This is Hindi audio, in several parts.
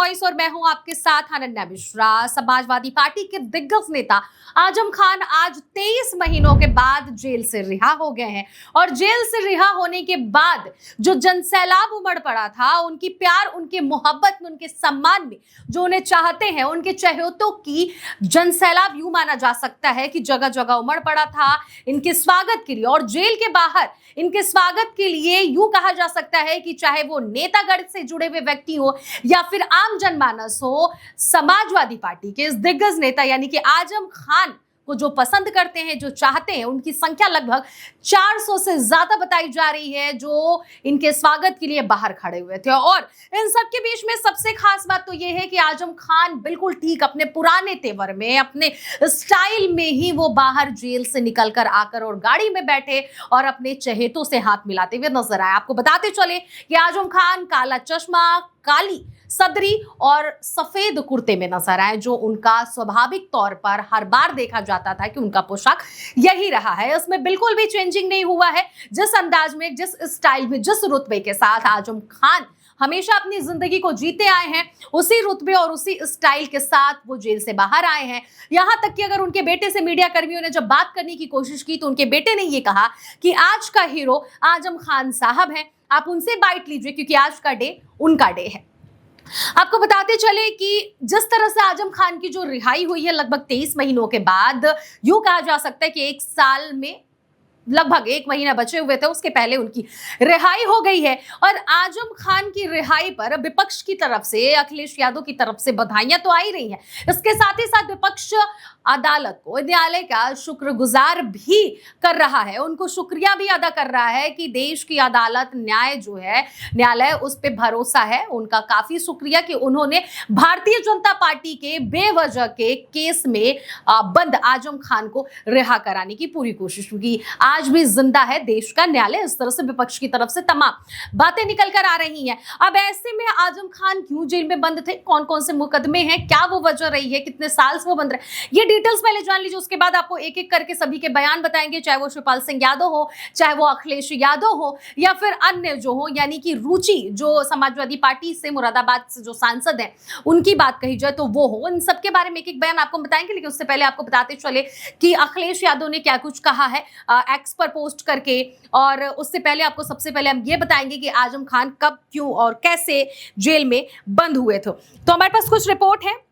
वॉइस और मैं हूं आपके साथ अनन्या मिश्रा। समाजवादी पार्टी के दिग्गज नेता आजम खान आज 23 महीनों के बाद जेल से रिहा हो गए हैं और जेल से रिहा होने के बाद जो जनसैलाब उमड़ पड़ा था, उनकी प्यार, उनके मोहब्बत में, उनके सम्मान में, जो उन्हें चाहते हैं, उनके चहेतों की जनसैलाब यूं माना जा सकता है कि जगह जगह उमड़ पड़ा था इनके स्वागत के लिए। और जेल के बाहर इनके स्वागत के लिए यूं कहा जा सकता है कि चाहे वो नेतागढ़ से जुड़े हुए व्यक्ति हो या फिर आम जनमानस हो, समाजवादी पार्टी के इस दिग्गज नेता यानी कि आजम खान को जो पसंद करते हैं, जो चाहते हैं, उनकी संख्या लगभग 400 से ज्यादा बताई जा रही है जो इनके स्वागत के लिए बाहर खड़े हुए थे। और इन सब के बीच में सबसे खास बात तो यह है कि आजम खान बिल्कुल ठीक अपने पुराने तेवर में, अपने स्टाइल में ही वो बाहर जेल से निकलकर आकर और गाड़ी में बैठे और अपने चहेतों से हाथ मिलाते हुए नजर आए। आपको बताते चले कि आजम खान काला चश्मा, काली सदरी और सफेद कुर्ते में नजर आए, जो उनका स्वाभाविक तौर पर हर बार देखा जाता था कि उनका पोशाक यही रहा है। इसमें बिल्कुल भी चेंजिंग नहीं हुआ है। जिस अंदाज में, जिस स्टाइल में, जिस रुतबे के साथ आजम खान हमेशा अपनी जिंदगी को जीते आए हैं, उसी रुतबे और उसी स्टाइल के साथ वो जेल से बाहर आए हैं। यहां तक कि अगर उनके बेटे से मीडिया कर्मियों ने जब बात करने की कोशिश की तो उनके बेटे ने ये कहा कि आज का हीरो आजम खान साहब हैं, आप उनसे बाइट लीजिए क्योंकि आज का डे उनका डे है। आपको बताते चले कि जिस तरह से आजम खान की जो रिहाई हुई है लगभग 23 महीनों के बाद, यूं कहा जा सकता है कि 1 साल में लगभग 1 महीना बचे हुए थे, उसके पहले उनकी रिहाई हो गई है। और आजम खान की रिहाई पर विपक्ष की तरफ से, अखिलेश यादव की तरफ से बधाइयां तो आ ही रही हैं। इसके साथ ही साथ विपक्ष अदालत को, न्यायालय का शुक्रगुजार भी कर रहा है, उनको शुक्रिया भी अदा कर रहा है कि देश की अदालत, न्याय जो है, न्यायालय उस पर भरोसा है। उनका काफी शुक्रिया कि उन्होंने भारतीय जनता पार्टी के बेवजह के केस में बंद आजम खान को रिहा कराने की पूरी कोशिश की। आज भी जिंदा है देश का न्यायालय। इस तरह से विपक्ष की तरफ से तमाम बातें निकल कर आ रही हैं। अब ऐसे में आजम खान क्यों जेल में बंद थे, कौन कौन से मुकदमे हैं, क्या वो वजह रही है, कितने साल से वो बंद रहे, ये डिटेल्स पहले जान लीजिए। उसके बाद आपको एक एक करके सभी के बयान बताएंगे, चाहे वो शिवपाल सिंह यादव हो, चाहे वो अखिलेश यादव हो या फिर अन्य जो हो, यानी कि रुचि जो समाजवादी पार्टी से मुरादाबाद से जो सांसद हैं उनकी बात कही जाए तो वो हो। इन सबके बारे में एक एक बयान आपको बताएंगे, लेकिन उससे पहले आपको बताते चले कि अखिलेश यादव ने क्या कुछ कहा है एक्स पर पोस्ट करके। और उससे पहले आपको सबसे पहले हम ये बताएंगे कि आजम खान कब, क्यों और कैसे जेल में बंद हुए थे। तो हमारे पास कुछ रिपोर्ट है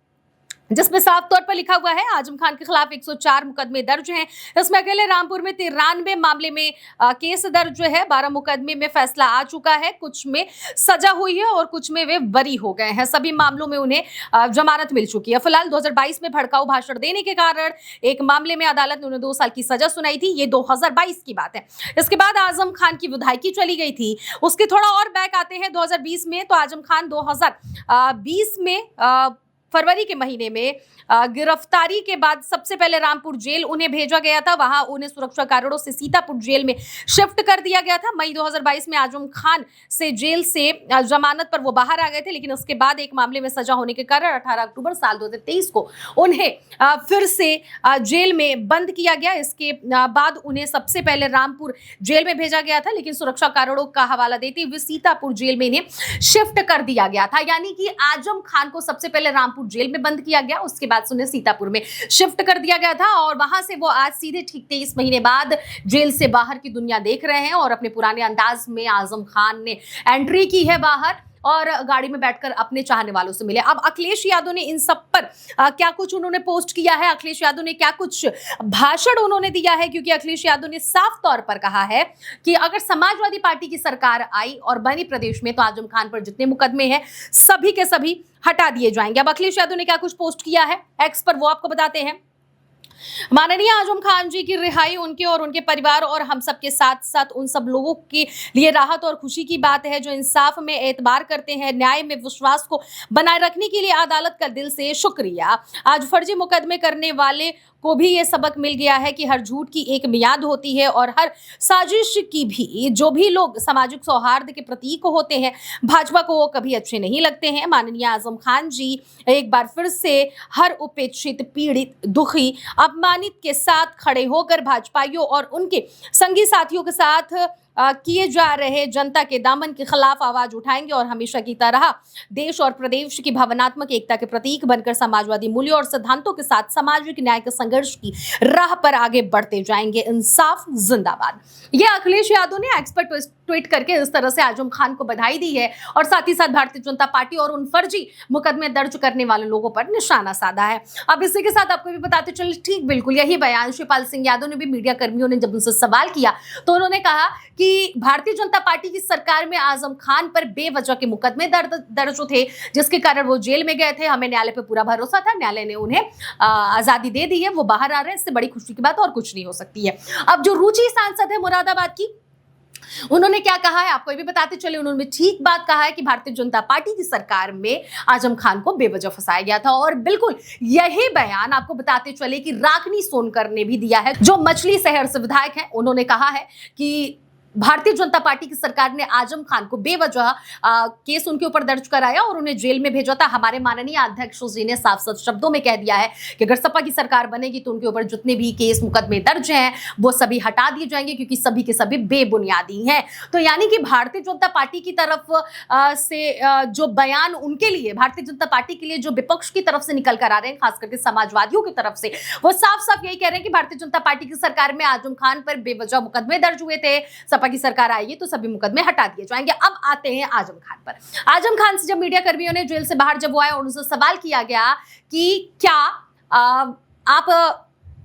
जिसमें साफ तौर पर लिखा हुआ है आजम खान के खिलाफ 104 मुकदमे दर्ज हैं। इसमें अकेले रामपुर में 93 मामले में केस दर्ज है। 12 मुकदमे में फैसला आ चुका है, कुछ में सजा हुई है और कुछ में वे बरी हो गए हैं। सभी मामलों में उन्हें जमानत मिल चुकी है। फिलहाल 2022 में भड़काऊ भाषण देने के कारण एक मामले में अदालत ने उन्हें 2 साल की सजा सुनाई थी। ये 2022 की बात है। इसके बाद आजम खान की विधायकी चली गई थी। उसके थोड़ा और बैक आते हैं 2020 में, तो आजम खान 2020 में फरवरी के महीने में गिरफ्तारी के बाद सबसे पहले रामपुर जेल उन्हें भेजा गया था। वहां उन्हें सुरक्षा कारणों से सीतापुर जेल में शिफ्ट कर दिया गया था। मई 2022 में आजम खान से जेल से जमानत पर वो बाहर आ गए थे, लेकिन उसके बाद एक मामले में सजा होने के कारण 18 अक्टूबर साल 2023 को उन्हें फिर से जेल में बंद किया गया। इसके बाद उन्हें सबसे पहले रामपुर जेल में भेजा गया था, लेकिन सुरक्षा कारणों का हवाला देते हुए सीतापुर जेल में इन्हें शिफ्ट कर दिया गया था। यानी कि आजम खान को सबसे पहले रामपुर जेल में बंद किया गया, उसके बाद उन्हें सीतापुर में शिफ्ट कर दिया गया था और वहां से वो आज सीधे ठीक 23 महीने बाद जेल से बाहर की दुनिया देख रहे हैं। और अपने पुराने अंदाज में आजम खान ने एंट्री की है बाहर और गाड़ी में बैठकर अपने चाहने वालों से मिले। अब अखिलेश यादव ने इन सब पर क्या कुछ उन्होंने पोस्ट किया है, अखिलेश यादव ने क्या कुछ भाषण उन्होंने दिया है, क्योंकि अखिलेश यादव ने साफ तौर पर कहा है कि अगर समाजवादी पार्टी की सरकार आई और बनी प्रदेश में तो आजम खान पर जितने मुकदमे हैं सभी के सभी हटा दिए जाएंगे। अब अखिलेश यादव ने क्या कुछ पोस्ट किया है एक्स पर, वो आपको बताते हैं। माननीय आजम खान जी की रिहाई उनके और उनके परिवार और हम सब के साथ साथ उन सब लोगों के लिए राहत और खुशी की बात है जो इंसाफ में एतबार करते हैं। न्याय में विश्वास को बनाए रखने के लिए अदालत का दिल से शुक्रिया। आज फर्जी मुकदमे करने वाले को भी ये सबक मिल गया है कि हर झूठ की एक मियाद होती है और हर साजिश की भी। जो भी लोग सामाजिक सौहार्द के प्रतीक होते हैं भाजपा को वो कभी अच्छे नहीं लगते हैं। माननीय आजम खान जी एक बार फिर से हर उपेक्षित, पीड़ित, दुखी, अपमानित के साथ खड़े होकर भाजपाइयों और उनके संगी साथियों के साथ किए जा रहे जनता के दामन के खिलाफ आवाज उठाएंगे और हमेशा की तरह देश और प्रदेश की भावनात्मक एकता के प्रतीक बनकर समाजवादी मूल्यों और सिद्धांतों के साथ सामाजिक न्याय के संघर्ष की राह पर आगे बढ़ते जाएंगे। इंसाफ जिंदाबाद। ये अखिलेश यादव ने एक्स पर ट्वीट करके इस तरह से आजम खान को बधाई दी है और साथ ही साथ भारतीय जनता पार्टी और उन फर्जी मुकदमे दर्ज करने वाले लोगों पर निशाना साधा है। अब इसी के साथ आपको भी बताते चले, ठीक बिल्कुल यही बयान शिवपाल सिंह यादव ने भी मीडिया कर्मियों ने जब उनसे सवाल किया तो उन्होंने कहा कि भारतीय जनता पार्टी की सरकार में आजम खान पर बेवजह के मुकदमे दर्ज थे, जिसके कारण वो जेल में गए थे। हमें न्यायालय पर पूरा भरोसा था, न्यायालय ने उन्हें आजादी दे दी है, वो बाहर आ रहे हैं, इससे बड़ी खुशी की बात और कुछ नहीं हो सकती है। अब जो रुचि सांसद है मुरादाबाद की, उन्होंने क्या कहा है आपको भी बताते चले। उन्होंने ठीक बात कहा है कि भारतीय जनता पार्टी की सरकार में आजम खान को बेवजह फंसाया गया था और बिल्कुल यही बयान आपको बताते चले कि रागिनी सोनकर ने भी दिया है, जो मछली शहर से विधायक हैं। उन्होंने कहा है कि भारतीय जनता पार्टी की सरकार ने आजम खान को बेवजह केस उनके ऊपर दर्ज कराया और उन्हें जेल में भेजा था। हमारे माननीय अध्यक्ष जी ने साफ साफ शब्दों में कह दिया है कि अगर सपा की सरकार बनेगी तो उनके ऊपर जितने भी केस मुकदमे दर्ज हैं वो सभी हटा दिए जाएंगे, क्योंकि सभी के सभी बेबुनियादी हैं। तो यानी कि भारतीय जनता पार्टी की तरफ से जो बयान उनके लिए, भारतीय जनता पार्टी के लिए जो विपक्ष की तरफ से निकल कर आ रहे हैं, खास करके समाजवादियों की तरफ से, वो साफ साफ यही कह रहे हैं कि भारतीय जनता पार्टी की सरकार में आजम खान पर बेवजह मुकदमे दर्ज हुए थे, सपा की सरकार आएगी तो सभी मुकदमे हटा दिए जाएंगे। अब आते हैं आजम खान पर। आजम खान से जब मीडिया कर्मियों ने जेल से बाहर जब वो आए और उनसे सवाल किया गया कि क्या आप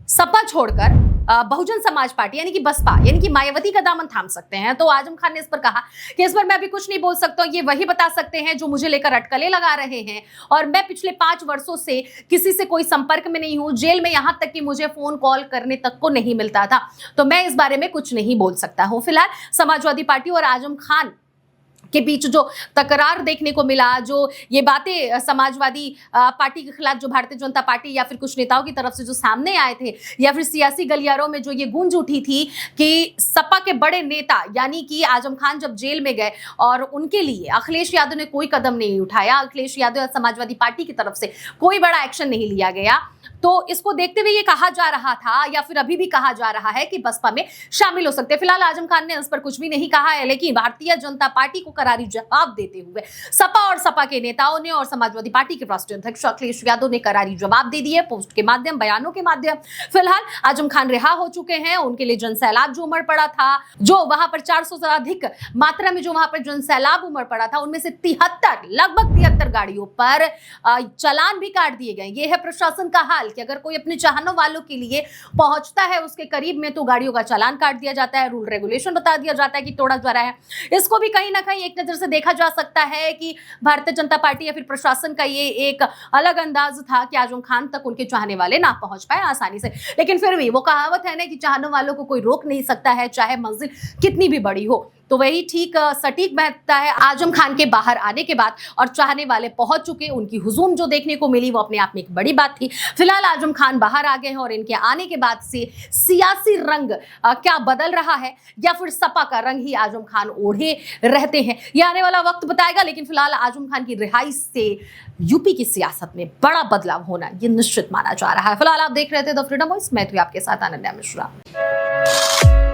सपा छोड़कर बहुजन समाज पार्टी यानी कि बसपा यानी कि मायावती का दामन थाम सकते हैं, तो आजम खान ने इस पर कहा कि इस पर मैं अभी कुछ नहीं बोल सकता हूं, ये वही बता सकते हैं जो मुझे लेकर अटकलें लगा रहे हैं और मैं पिछले 5 वर्षों से किसी से कोई संपर्क में नहीं हूं, जेल में यहां तक कि मुझे फोन कॉल करने तक को नहीं मिलता था, तो मैं इस बारे में कुछ नहीं बोल सकता हूं। फिलहाल समाजवादी पार्टी और आजम खान के बीच जो तकरार देखने को मिला, जो ये बातें समाजवादी पार्टी के खिलाफ जो भारतीय जनता पार्टी या फिर कुछ नेताओं की तरफ से जो सामने आए थे, या फिर सियासी गलियारों में जो ये गूंज उठी थी कि सपा के बड़े नेता यानी कि आजम खान जब जेल में गए और उनके लिए अखिलेश यादव ने कोई कदम नहीं उठाया, अखिलेश यादव या समाजवादी पार्टी की तरफ से कोई बड़ा एक्शन नहीं लिया गया, तो इसको देखते हुए ये कहा जा रहा था या फिर अभी भी कहा जा रहा है कि बसपा में शामिल हो सकते हैं। फिलहाल आजम खान ने इस पर कुछ भी नहीं कहा है, लेकिन भारतीय जनता पार्टी को करारी जवाब देते हुए सपा और सपा के नेताओं ने और समाजवादी पार्टी के राष्ट्रीय अध्यक्ष अखिलेश यादव ने करारी जवाब दे दिए, पोस्ट के माध्यम, बयानों के माध्यम। फिलहाल आजम खान रिहा हो चुके हैं। उनके लिए जनसैलाब जो उमड़ पड़ा था, जो वहां पर 400 से अधिक मात्रा में जो वहां पर जनसैलाब उमड़ पड़ा था, उनमें से 73 लगभग 73 गाड़ियों पर चालान भी काट दिए गए। ये है प्रशासन का हाल कि अगर कोई अपने चाहने वालों के लिए पहुंचता है उसके करीब में तो गाड़ियों का चालान काट दिया जाता है, रूल रेगुलेशन बता दिया जाता है कि तोड़ा जा रहा है। इसको भी कहीं ना कहीं एक नजर से देखा जा सकता है कि भारतीय जनता पार्टी या फिर प्रशासन का ये एक अलग अंदाज था कि आजम खान तक उनके चाहने वाले ना पहुंच पाए आसानी से। लेकिन फिर भी वो कहावत है ना कि चाहने वालों को कोई रोक नहीं सकता है, चाहे मंजिल कितनी भी बड़ी हो। तो वही ठीक सटीक बैठता है आजम खान के बाहर आने के बाद और चाहने वाले पहुंच चुके, उनकी हुजूम जो देखने को मिली वो अपने आप में एक बड़ी बात थी। फिलहाल आजम खान बाहर आ गए हैं और इनके आने के बाद से सियासी रंग क्या बदल रहा है या फिर सपा का रंग ही आजम खान ओढ़े रहते हैं, ये आने वाला वक्त बताएगा। लेकिन फिलहाल आजम खान की रिहाई से यूपी की सियासत में बड़ा बदलाव होना ये निश्चित माना जा रहा है। फिलहाल आप देख रहे थे द फ्रीडम वॉइस, मैं थी आपके साथ अनन्या मिश्रा।